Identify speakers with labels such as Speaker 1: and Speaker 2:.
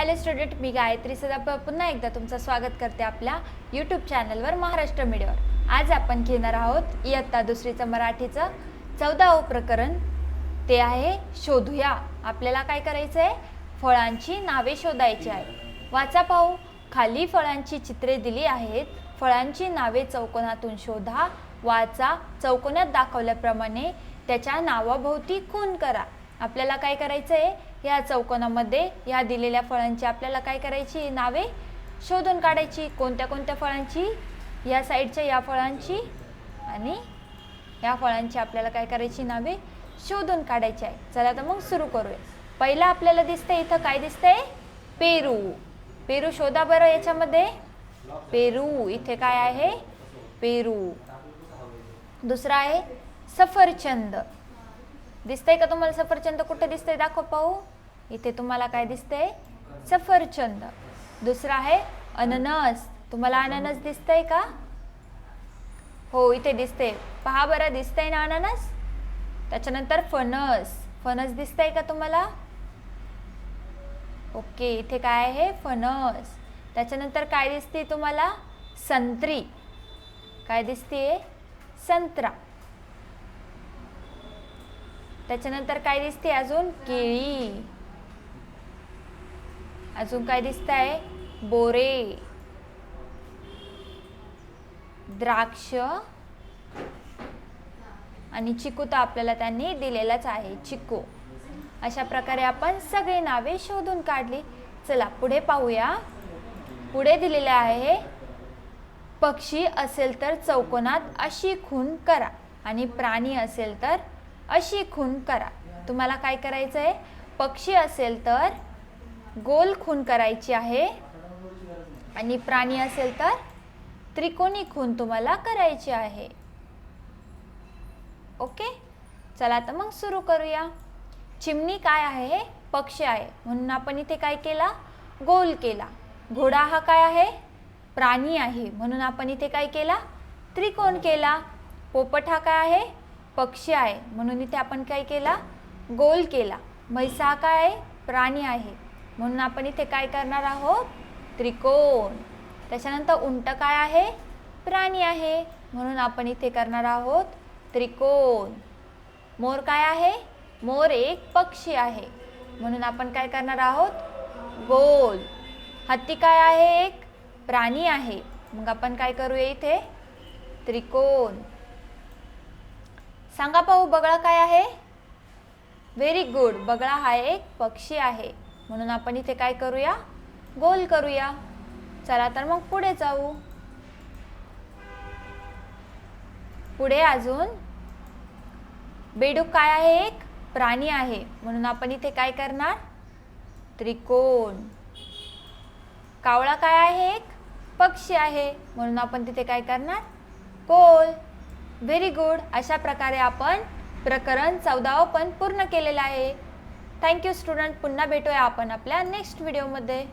Speaker 1: Hello student, मी गायत्री सदाफळ पुन्हा एकदा तुमचं स्वागत करते आपल्या यूट्यूब चॅनलवर महाराष्ट्र मीडियावर। आज आपण घेणार आहोत इयत्ता दुसरीचं मराठीचं 14वे प्रकरण, ते आहे शोधूया। आपल्याला काय करायचं आहे? फळांची नावे शोधायची आहे। वाचा पाहू। खाली फळांची चित्रे दिली आहेत, फळांची नावे चौकोनातून शोधा। वाचा, चौकोनात दाखवल्याप्रमाणे त्याच्या नावाभोवती खूण करा। आपल्याला काय करायचं आहे? या चौकोनामध्ये या दिलेल्या फळांची आपल्याला काय करायची? नावे शोधून काढायची। कोणत्या कोणत्या फळांची? या साईडच्या या फळांची आणि या फळांची आपल्याला काय करायची? नावे शोधून काढायची आहे। चला तर मग सुरू करूया। पहिला आपल्याला दिसतंय, इथं काय दिसतंय? पेरू। पेरू शोधा बरं याच्यामध्ये। पेरू, इथे काय आहे? पेरू। दुसरा आहे सफरचंद। दिसतंय का तुम्हाला सफरचंद? कुठे दिसतंय? दाखव पाहू। इथे तुम्हाला काय दिसतंय? सफरचंद। दुसरा आहे अननस। तुम्हाला अननस दिसतंय का? हो, इथे दिसतंय। पहा बरं, दिसतंय ना अननस? त्याच्यानंतर फणस। फणस दिसतंय का तुम्हाला? ओके, इथे काय आहे? फणस। त्याच्यानंतर काय दिसते तुम्हाला? संत्री। काय दिसते? संत्रा। त्याच्यानंतर काय दिसते अजून? केळी। अजून काय दिसतंय? बोरे, द्राक्ष आणि चिकू तर आपल्याला त्यांनी दिलेलाच आहे, चिकू। अशा प्रकारे आपण सगळे नावे शोधून काढली। चला पुढे पाहूया। पुढे दिलेले आहे, पक्षी असेल तर चौकोनात अशी खूण करा आणि प्राणी असेल तर अशी खूण करा। तुम्हाला काय करायचं आहे? पक्षी असेल तर गोल खूण करायची आहे आणि प्राणी असेल तर त्रिकोणी खूण तुम्हाला करायची आहे। ओके, चला तर मग सुरू करूया। चिमणी काय आहे? पक्षी आहे, म्हणून आपण इथे काय केला? गोल केला। घोडा हा काय आहे? प्राणी आहे, म्हणून आपण इथे काय केला? त्रिकोण केला। पोपट हा काय आहे? पक्षी आहे, म्हणून इथे आपण काय केला? गोल केला। म्हैस हा काय आहे? प्राणी आहे, म्हणून आपण इथे काय करणार आहोत? त्रिकोण। त्याच्यानंतर उंट काय आहे? प्राणी आहे, म्हणून आपण इथे करणार आहोत त्रिकोण। मोर काय आहे? मोर एक पक्षी आहे, म्हणून आपण काय करणार आहोत? गोल। हत्ती काय आहे? एक प्राणी आहे, मग आपण काय करूया इथे? त्रिकोण। सांगा पाहू, बगळा काय आहे? व्हेरी गुड, बगळा हा एक पक्षी आहे, म्हणून आपण इथे काय करूया? गोल करूया। चला तर मग पुढे जाऊ। पुढे अजून बेडूक काय आहे? एक प्राणी आहे, म्हणून आपण इथे काय करणार? त्रिकोण। कावळा काय आहे? एक पक्षी आहे, म्हणून आपण तिथे काय करणार? गोल। Very good. अशा प्रकारे आपण प्रकरण 14 पण पूर्ण केलेलं आहे। Thank you student. पुन्हा भेटूया आपण आपल्या नेक्स्ट व्हिडिओमध्ये।